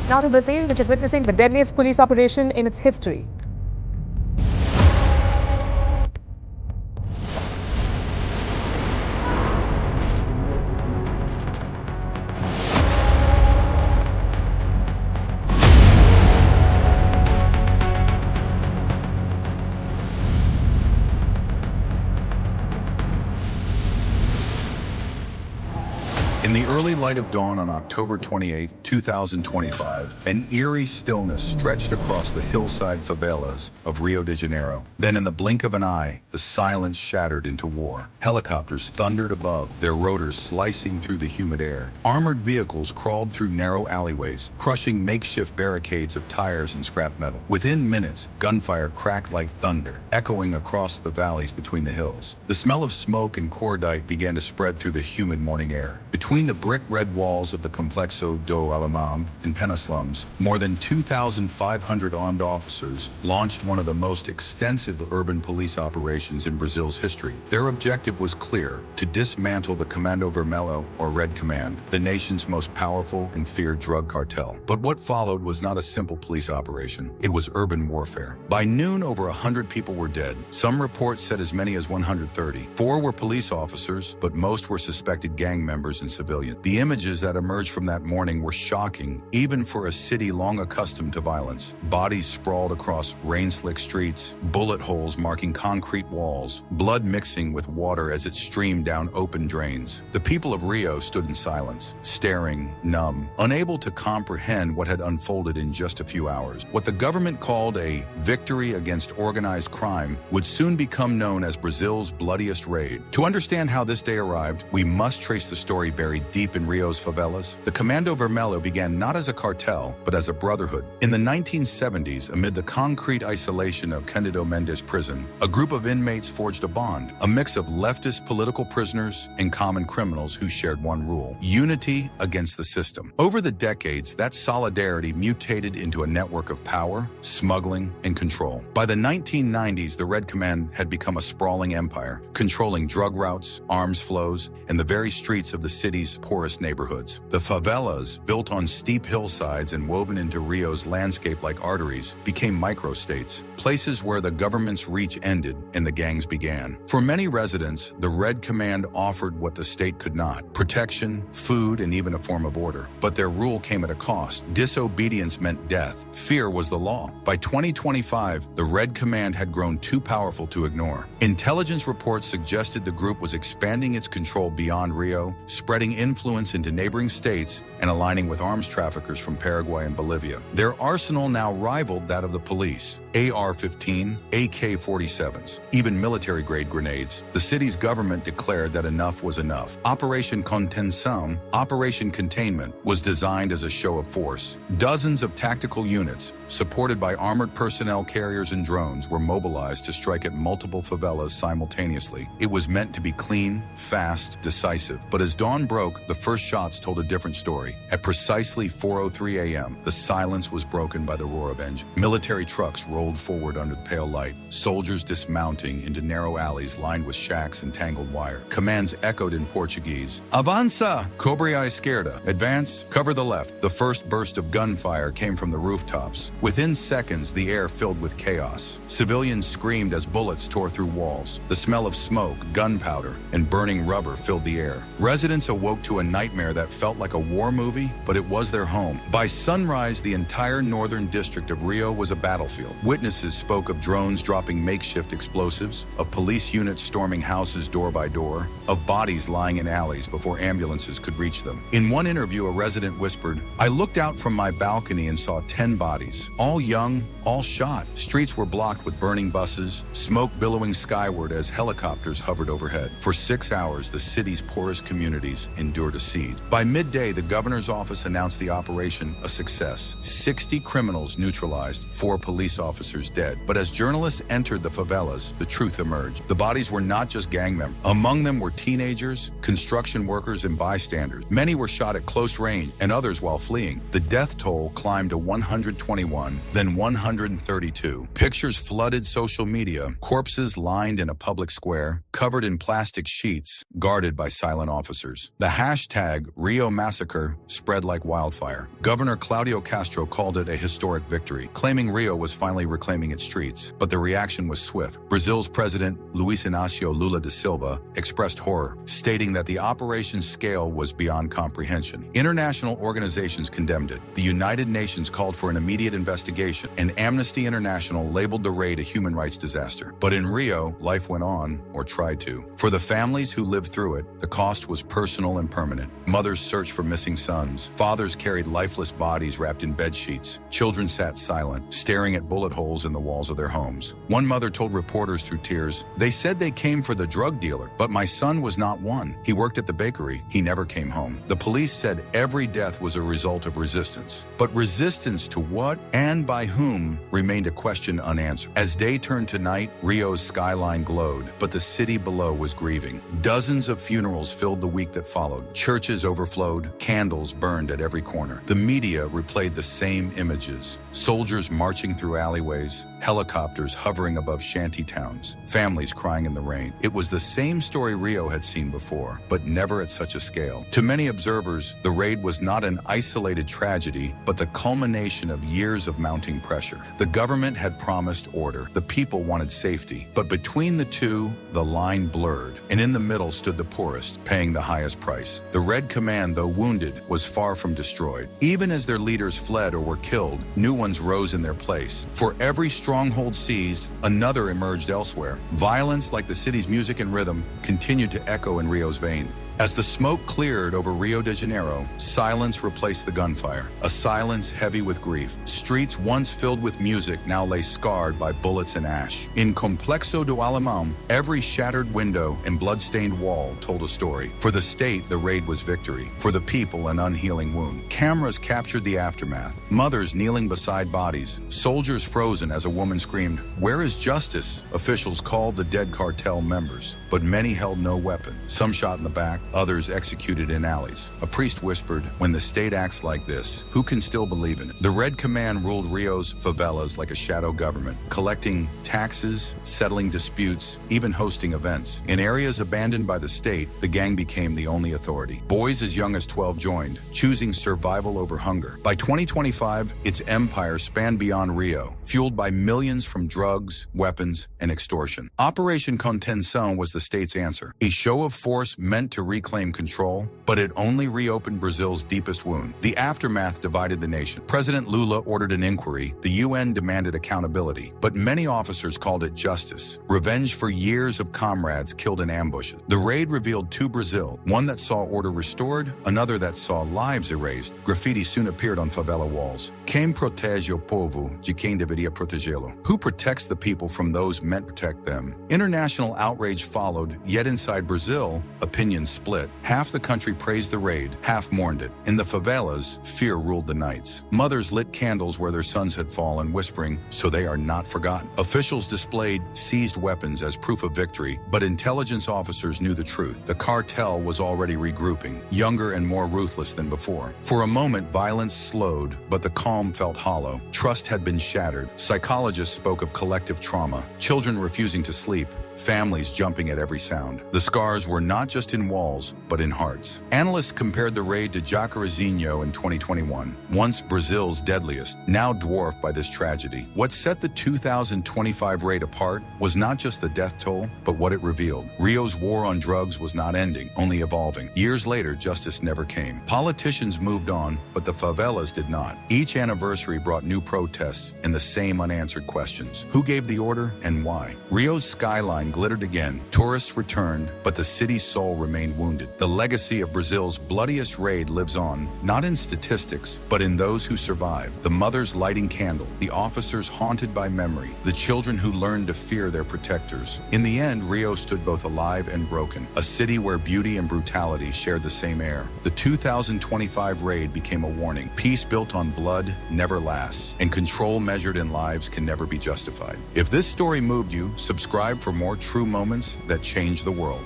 Now to Brazil, which is witnessing the deadliest police operation in its history. In the early light of dawn on October 28, 2025, an eerie stillness stretched across the hillside favelas of Rio de Janeiro. Then in the blink of an eye, the silence shattered into war. Helicopters thundered above, their rotors slicing through the humid air. Armored vehicles crawled through narrow alleyways, crushing makeshift barricades of tires and scrap metal. Within minutes, gunfire cracked like thunder, echoing across the valleys between the hills. The smell of smoke and cordite began to spread through the humid morning air. Between the brick-red walls of the Complexo do Alemão and Pena slums, more than 2,500 armed officers launched one of the most extensive urban police operations in Brazil's history. Their objective was clear: to dismantle the Comando Vermelho, or Red Command, the nation's most powerful and feared drug cartel. But what followed was not a simple police operation. It was urban warfare. By noon, over 100 people were dead. Some reports said as many as 130. 4 were police officers, but most were suspected gang members and civilians. The images that emerged from that morning were shocking, even for a city long accustomed to violence. Bodies sprawled across rain-slick streets, bullet holes marking concrete walls, blood mixing with water as it streamed down open drains. The people of Rio stood in silence, staring, numb, unable to comprehend what had unfolded in just a few hours. What the government called a victory against organized crime would soon become known as Brazil's bloodiest raid. To understand how this day arrived, we must trace the story buried deep in Rio's favelas. The Comando Vermelho began not as a cartel, but as a brotherhood. In the 1970s, amid the concrete isolation of Cândido Mendes prison, a group of inmates forged a bond, a mix of leftist political prisoners and common criminals who shared one rule: unity against the system. Over the decades, that solidarity mutated into a network of power, smuggling, and control. By the 1990s, the Red Command had become a sprawling empire, controlling drug routes, arms flows, and the very streets of the city's poorest neighborhoods. The favelas, built on steep hillsides and woven into Rio's landscape like arteries, became microstates, places where the government's reach ended and the gangs began. For many residents, the Red Command offered what the state could not: protection, food, and even a form of order. But their rule came at a cost. Disobedience meant death. Fear was the law. By 2025, the Red Command had grown too powerful to ignore. Intelligence reports suggested the group was expanding its control beyond Rio, spreading influence into neighboring states, and aligning with arms traffickers from Paraguay and Bolivia. Their arsenal now rivaled that of the police: AR-15, AK-47s, even military-grade grenades. The city's government declared that enough was enough. Operation Contenção, Operation Containment, was designed as a show of force. Dozens of tactical units, supported by armored personnel carriers and drones, were mobilized to strike at multiple favelas simultaneously. It was meant to be clean, fast, decisive. But as dawn broke, the first shots told a different story. At precisely 4:03 a.m., the silence was broken by the roar of engines. Military trucks rolled forward under the pale light, soldiers dismounting into narrow alleys lined with shacks and tangled wire. Commands echoed in Portuguese: "Avança! Cobre a esquerda! Advance! Cover the left!" The first burst of gunfire came from the rooftops. Within seconds, the air filled with chaos. Civilians screamed as bullets tore through walls. The smell of smoke, gunpowder, and burning rubber filled the air. Residents awoke to a nightmare that felt like a war movie, but it was their home. By sunrise, the entire northern district of Rio was a battlefield. Witnesses spoke of drones dropping makeshift explosives, of police units storming houses door by door, of bodies lying in alleys before ambulances could reach them. In one interview, a resident whispered, "I looked out from my balcony and saw 10 bodies, all young, all shot." Streets were blocked with burning buses, smoke billowing skyward as helicopters hovered overhead. For 6 hours, the city's poorest communities endured a siege. By midday, the governor's office announced the operation a success. 60 criminals neutralized, 4 police officers officers dead. But as journalists entered the favelas, the truth emerged. The bodies were not just gang members. Among them were teenagers, construction workers, and bystanders. Many were shot at close range, and others while fleeing. The death toll climbed to 121, then 132. Pictures flooded social media, corpses lined in a public square, covered in plastic sheets, guarded by silent officers. The hashtag Rio Massacre spread like wildfire. Governor Claudio Castro called it a historic victory, claiming Rio was finally reclaiming its streets. But the reaction was swift. Brazil's president, Luiz Inácio Lula da Silva, expressed horror, stating that the operation's scale was beyond comprehension. International organizations condemned it. The United Nations called for an immediate investigation, and Amnesty International labeled the raid a human rights disaster. But in Rio, life went on, or tried to. For the families who lived through it, the cost was personal and permanent. Mothers searched for missing sons. Fathers carried lifeless bodies wrapped in bed sheets. Children sat silent, staring at bullet holes in the walls of their homes. One mother told reporters through tears, "They said they came for the drug dealer, but my son was not one. He worked at the bakery. He never came home." The police said every death was a result of resistance. But resistance to what and by whom remained a question unanswered. As day turned to night, Rio's skyline glowed, but the city below was grieving. Dozens of funerals filled the week that followed. Churches overflowed, candles burned at every corner. The media replayed the same images: soldiers marching through alleyways, helicopters hovering above shanty towns, families crying in the rain. It was the same story Rio had seen before, but never at such a scale. To many observers, the raid was not an isolated tragedy, but the culmination of years of mounting pressure. The government had promised order. The people wanted safety. But between the two, the line blurred, and in the middle stood the poorest, paying the highest price. The Red Command, though wounded, was far from destroyed. Even as their leaders fled or were killed, new ones rose in their place. For every stronghold seized, another emerged elsewhere. Violence, like the city's music and rhythm, continued to echo in Rio's veins. As the smoke cleared over Rio de Janeiro, silence replaced the gunfire, a silence heavy with grief. Streets once filled with music now lay scarred by bullets and ash. In Complexo do Alemão, every shattered window and blood-stained wall told a story. For the state, the raid was victory. For the people, an unhealing wound. Cameras captured the aftermath. Mothers kneeling beside bodies. Soldiers frozen as a woman screamed, "Where is justice?" Officials called the dead cartel members, but many held no weapon. Some shot in the back, others executed in alleys. A priest whispered, "When the state acts like this, who can still believe in it?" The Red Command ruled Rio's favelas like a shadow government, collecting taxes, settling disputes, even hosting events. In areas abandoned by the state, the gang became the only authority. Boys as young as 12 joined, choosing survival over hunger. By 2025, its empire spanned beyond Rio, fueled by millions from drugs, weapons, and extortion. Operation Contenção was the state's answer, a show of force meant to reclaim control, but it only reopened Brazil's deepest wound. The aftermath divided the nation. President Lula ordered an inquiry. The UN demanded accountability, but many officers called it justice, revenge for years of comrades killed in ambushes. The raid revealed two Brazil, one that saw order restored, another that saw lives erased. Graffiti soon appeared on favela walls. Quem protege o povo de quem deveria protegê-lo? Who protects the people from those meant to protect them? International outrage followed, yet inside Brazil, opinions split. Half the country praised the raid, half mourned it. In the favelas, fear ruled the nights. Mothers lit candles where their sons had fallen, whispering, "So they are not forgotten." Officials displayed seized weapons as proof of victory, but intelligence officers knew the truth. The cartel was already regrouping, younger and more ruthless than before. For a moment, violence slowed, but the calm felt hollow. Trust had been shattered. Psychologists spoke of collective trauma, children refusing to sleep, families jumping at every sound. The scars were not just in walls, but in hearts. Analysts compared the raid to Jacarezinho in 2021, once Brazil's deadliest, now dwarfed by this tragedy. What set the 2025 raid apart was not just the death toll, but what it revealed. Rio's war on drugs was not ending, only evolving. Years later, justice never came. Politicians moved on, but the favelas did not. Each anniversary brought new protests and the same unanswered questions. Who gave the order and why? Rio's skyline skyline glittered again. Tourists returned, but the city's soul remained wounded. The legacy of Brazil's bloodiest raid lives on, not in statistics, but in those who survived. The mothers lighting candle, the officers haunted by memory, the children who learned to fear their protectors. In the end, Rio stood both alive and broken, a city where beauty and brutality shared the same air. The 2025 raid became a warning. Peace built on blood never lasts, and control measured in lives can never be justified. If this story moved you, subscribe for more true moments that change the world.